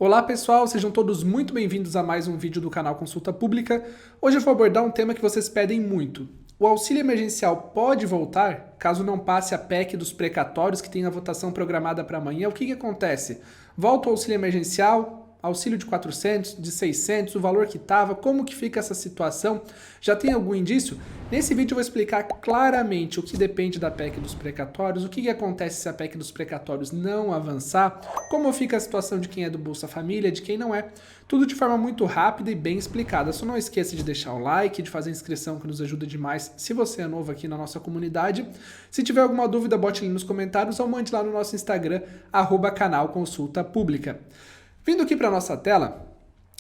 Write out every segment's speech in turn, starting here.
Olá pessoal, sejam todos muito bem-vindos a mais um vídeo do canal Consulta Pública. Hoje eu vou abordar um tema que vocês pedem muito. O auxílio emergencial pode voltar caso não passe a PEC dos precatórios que tem a votação programada para amanhã? O que acontece? Volta o auxílio emergencial? Auxílio de 400, de 600, o valor que estava, como que fica essa situação? Já tem algum indício? Nesse vídeo eu vou explicar claramente o que depende da PEC dos precatórios, o que acontece se a PEC dos precatórios não avançar, como fica a situação de quem é do Bolsa Família, de quem não é, tudo de forma muito rápida e bem explicada. Só não esqueça de deixar o like, de fazer a inscrição que nos ajuda demais se você é novo aqui na nossa comunidade. Se tiver alguma dúvida, bote ali nos comentários ou mande lá no nosso Instagram, @canal Consulta Pública. Vindo aqui para a nossa tela,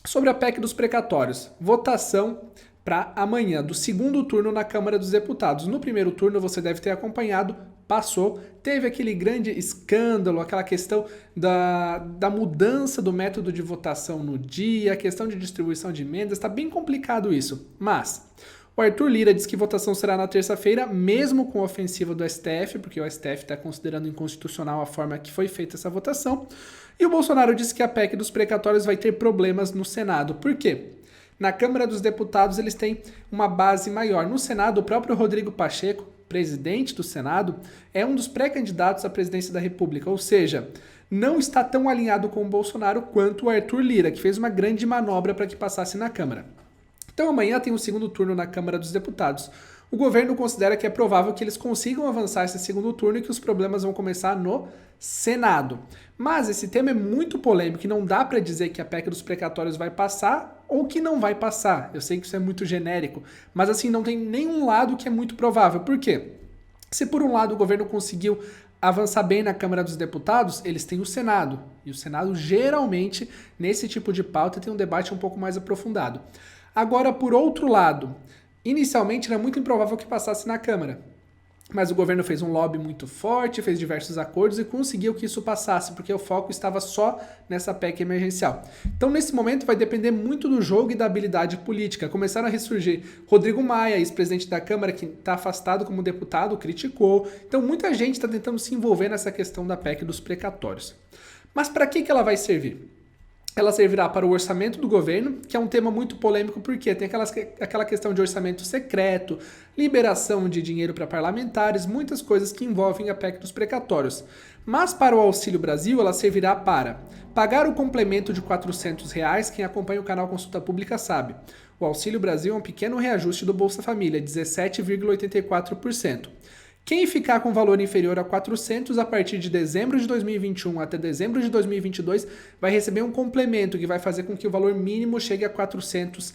sobre a PEC dos precatórios, votação para amanhã, do segundo turno na Câmara dos Deputados. No primeiro turno, você deve ter acompanhado, passou, teve aquele grande escândalo, aquela questão da mudança do método de votação no dia, a questão de distribuição de emendas, está bem complicado isso, mas o Arthur Lira diz que votação será na terça-feira, mesmo com a ofensiva do STF, porque o STF está considerando inconstitucional a forma que foi feita essa votação. E o Bolsonaro disse que a PEC dos precatórios vai ter problemas no Senado. Por quê? Na Câmara dos Deputados eles têm uma base maior. No Senado, o próprio Rodrigo Pacheco, presidente do Senado, é um dos pré-candidatos à presidência da República, ou seja, não está tão alinhado com o Bolsonaro quanto o Arthur Lira, que fez uma grande manobra para que passasse na Câmara. Então amanhã tem o segundo turno na Câmara dos Deputados. O governo considera que é provável que eles consigam avançar esse segundo turno e que os problemas vão começar no Senado. Mas esse tema é muito polêmico e não dá para dizer que a PEC dos precatórios vai passar ou que não vai passar. Eu sei que isso é muito genérico, mas assim, não tem nenhum lado que é muito provável. Por quê? Se por um lado o governo conseguiu avançar bem na Câmara dos Deputados, eles têm o Senado. E o Senado geralmente, nesse tipo de pauta, tem um debate um pouco mais aprofundado. Agora, por outro lado, inicialmente era muito improvável que passasse na Câmara, mas o governo fez um lobby muito forte, fez diversos acordos e conseguiu que isso passasse, porque o foco estava só nessa PEC emergencial. Então, nesse momento, vai depender muito do jogo e da habilidade política. Começaram a ressurgir Rodrigo Maia, ex-presidente da Câmara, que está afastado como deputado, criticou. Então, muita gente está tentando se envolver nessa questão da PEC dos precatórios. Mas para que ela vai servir? Ela servirá para o orçamento do governo, que é um tema muito polêmico porque tem aquela questão de orçamento secreto, liberação de dinheiro para parlamentares, muitas coisas que envolvem a PEC dos precatórios. Mas para o Auxílio Brasil, ela servirá para pagar o complemento de R$ 400, quem acompanha o canal Consulta Pública sabe. O Auxílio Brasil é um pequeno reajuste do Bolsa Família, 17,84%. Quem ficar com valor inferior a 400 a partir de dezembro de 2021 até dezembro de 2022 vai receber um complemento que vai fazer com que o valor mínimo chegue a R$ 400,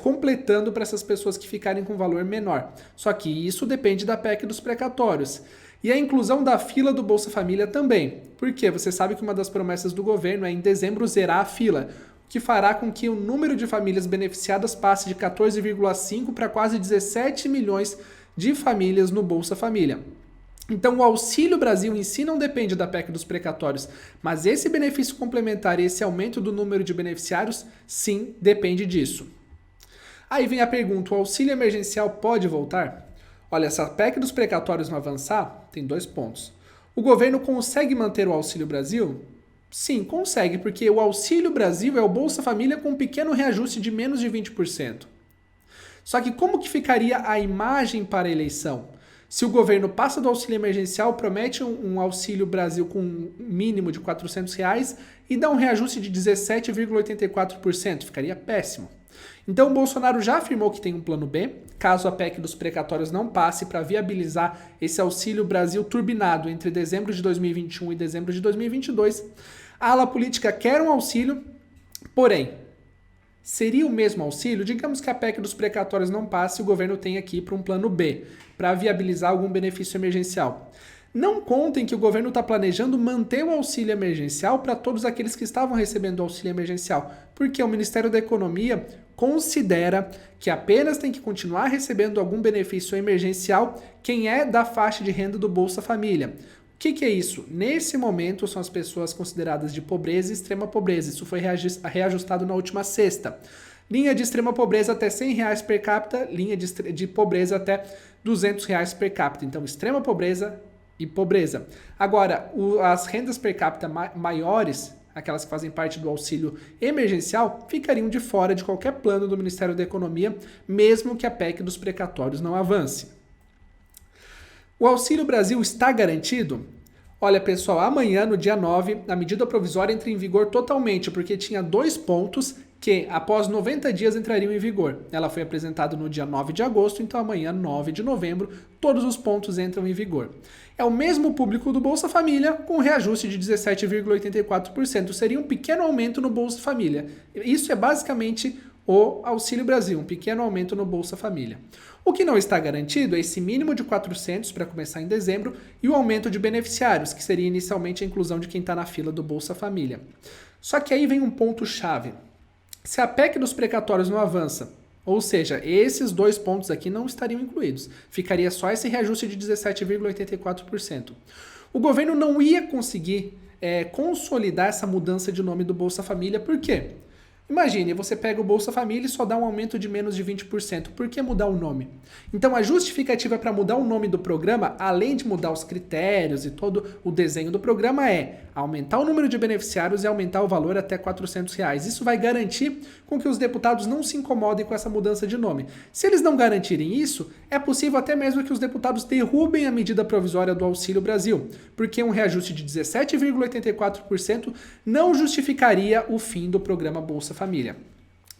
completando para essas pessoas que ficarem com valor menor. Só que isso depende da PEC dos precatórios. E a inclusão da fila do Bolsa Família também. Porque você sabe que uma das promessas do governo é em dezembro zerar a fila, o que fará com que o número de famílias beneficiadas passe de 14,5 para quase 17 milhões de famílias no Bolsa Família. Então o Auxílio Brasil em si não depende da PEC dos precatórios, mas esse benefício complementar e esse aumento do número de beneficiários, sim, depende disso. Aí vem a pergunta, o auxílio emergencial pode voltar? Olha, se a PEC dos precatórios não avançar, tem 2 pontos. O governo consegue manter o Auxílio Brasil? Sim, consegue, porque o Auxílio Brasil é o Bolsa Família com um pequeno reajuste de menos de 20%. Só que como que ficaria a imagem para a eleição? Se o governo passa do auxílio emergencial, promete um Auxílio Brasil com um mínimo de R$ 400 e dá um reajuste de 17,84%, ficaria péssimo. Então o Bolsonaro já afirmou que tem um plano B, caso a PEC dos precatórios não passe, para viabilizar esse Auxílio Brasil turbinado entre dezembro de 2021 e dezembro de 2022. A ala política quer um auxílio, porém, seria o mesmo auxílio? Digamos que a PEC dos precatórios não passe e o governo tenha que ir para um plano B, para viabilizar algum benefício emergencial. Não contem que o governo está planejando manter o auxílio emergencial para todos aqueles que estavam recebendo o auxílio emergencial, porque o Ministério da Economia considera que apenas tem que continuar recebendo algum benefício emergencial quem é da faixa de renda do Bolsa Família. O que é isso? Nesse momento são as pessoas consideradas de pobreza e extrema pobreza. Isso foi reajustado na última sexta. Linha de extrema pobreza até R$ 100 per capita, linha de pobreza até R$ 200 per capita. Então, extrema pobreza e pobreza. Agora, as rendas per capita maiores, aquelas que fazem parte do auxílio emergencial, ficariam de fora de qualquer plano do Ministério da Economia, mesmo que a PEC dos precatórios não avance. O Auxílio Brasil está garantido? Olha, pessoal, amanhã, no dia 9, a medida provisória entra em vigor totalmente, porque tinha 2 pontos que, após 90 dias, entrariam em vigor. Ela foi apresentada no dia 9 de agosto, então amanhã, 9 de novembro, todos os pontos entram em vigor. É o mesmo público do Bolsa Família, com reajuste de 17,84%. Seria um pequeno aumento no Bolsa Família. Isso é basicamente o Auxílio Brasil, um pequeno aumento no Bolsa Família. O que não está garantido é esse mínimo de 400 para começar em dezembro e o aumento de beneficiários, que seria inicialmente a inclusão de quem está na fila do Bolsa Família. Só que aí vem um ponto-chave. Se a PEC dos precatórios não avança, ou seja, esses 2 pontos aqui não estariam incluídos, ficaria só esse reajuste de 17,84%. O governo não ia conseguir consolidar essa mudança de nome do Bolsa Família, por quê? Imagine, você pega o Bolsa Família e só dá um aumento de menos de 20%. Por que mudar o nome? Então, a justificativa para mudar o nome do programa, além de mudar os critérios e todo o desenho do programa, é aumentar o número de beneficiários e aumentar o valor até R$400. Isso vai garantir com que os deputados não se incomodem com essa mudança de nome. Se eles não garantirem isso, é possível até mesmo que os deputados derrubem a medida provisória do Auxílio Brasil, porque um reajuste de 17,84% não justificaria o fim do programa Bolsa Família.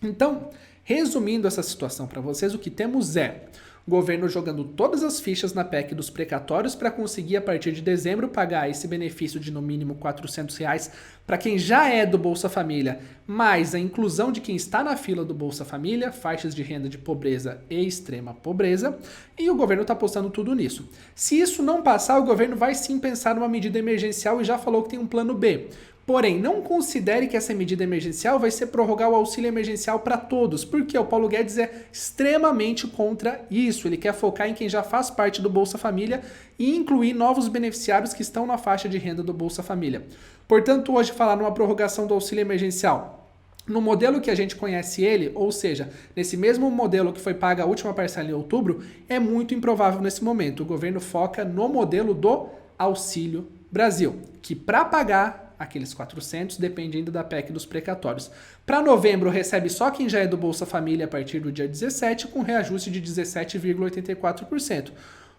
Então, resumindo essa situação para vocês, o que temos é o governo jogando todas as fichas na PEC dos precatórios para conseguir, a partir de dezembro, pagar esse benefício de no mínimo R$400 para quem já é do Bolsa Família, mais a inclusão de quem está na fila do Bolsa Família, faixas de renda de pobreza e extrema pobreza, e o governo está apostando tudo nisso. Se isso não passar, o governo vai sim pensar numa medida emergencial e já falou que tem um plano B. Porém, não considere que essa medida emergencial vai ser prorrogar o auxílio emergencial para todos, porque o Paulo Guedes é extremamente contra isso. Ele quer focar em quem já faz parte do Bolsa Família e incluir novos beneficiários que estão na faixa de renda do Bolsa Família. Portanto, hoje falar numa prorrogação do auxílio emergencial, no modelo que a gente conhece ele, ou seja, nesse mesmo modelo que foi paga a última parcela em outubro, é muito improvável nesse momento. O governo foca no modelo do Auxílio Brasil, que para pagar aqueles 400 depende ainda da PEC dos precatórios. Para novembro, recebe só quem já é do Bolsa Família a partir do dia 17, com reajuste de 17,84%.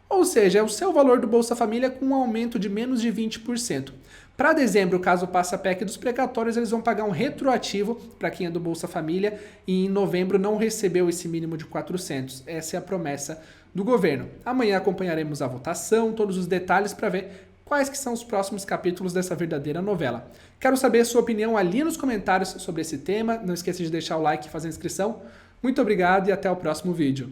Ou seja, é o seu valor do Bolsa Família com um aumento de menos de 20%. Para dezembro, caso passe a PEC dos precatórios, eles vão pagar um retroativo para quem é do Bolsa Família e em novembro não recebeu esse mínimo de 400. Essa é a promessa do governo. Amanhã acompanharemos a votação, todos os detalhes para ver quais que são os próximos capítulos dessa verdadeira novela. Quero saber a sua opinião ali nos comentários sobre esse tema. Não esqueça de deixar o like e fazer a inscrição. Muito obrigado e até o próximo vídeo.